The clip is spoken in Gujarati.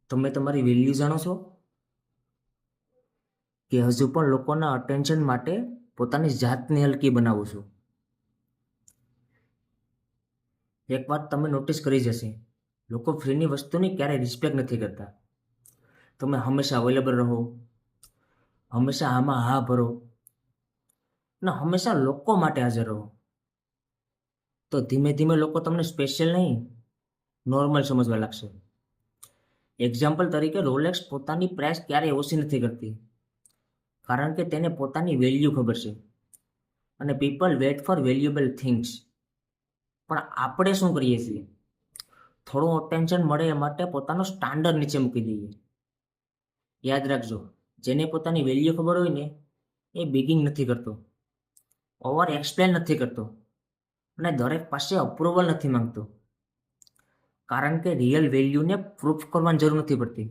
તમે તમારી વેલ્યુ જાણો છો કે હજુ પણ લોકોના અટેન્શન માટે પોતાની જાતને હલકી બનાવો છો? એક વાત તમે નોટિસ કરી જશે, લોકો ફ્રીની વસ્તુની ક્યારેય રિસ્પેક્ટ નથી કરતા. તમે હંમેશા અવેલેબલ રહો, હંમેશા આમાં હા ભરો અને હંમેશા લોકો માટે હાજર રહો, તો ધીમે ધીમે લોકો તમને સ્પેશિયલ નહીં, નોર્મલ સમજવા લાગશે. એક્ઝામ્પલ તરીકે રોલેક્સ પોતાની પ્રાઇસ ક્યારેય ઓછી નથી કરતી, કારણ કે તેને પોતાની વેલ્યુ ખબર છે. અને people wait for valuable things. પણ આપણે શું કરીએ છીએ? થોડું અટેન્શન મળે એ માટે પોતાનો સ્ટાન્ડર્ડ નીચે મૂકી દઈએ. યાદ રાખજો, જેને પોતાની વેલ્યુ ખબર હોય ને, એ બિગિંગ નથી કરતો, ઓવર એક્સપ્લેન નથી કરતો અને દરેક પાસે અપ્રુવલ નથી માંગતો. કારણ કે રિયલ વેલ્યુને પ્રૂફ કરવાની જરૂર નથી પડતી.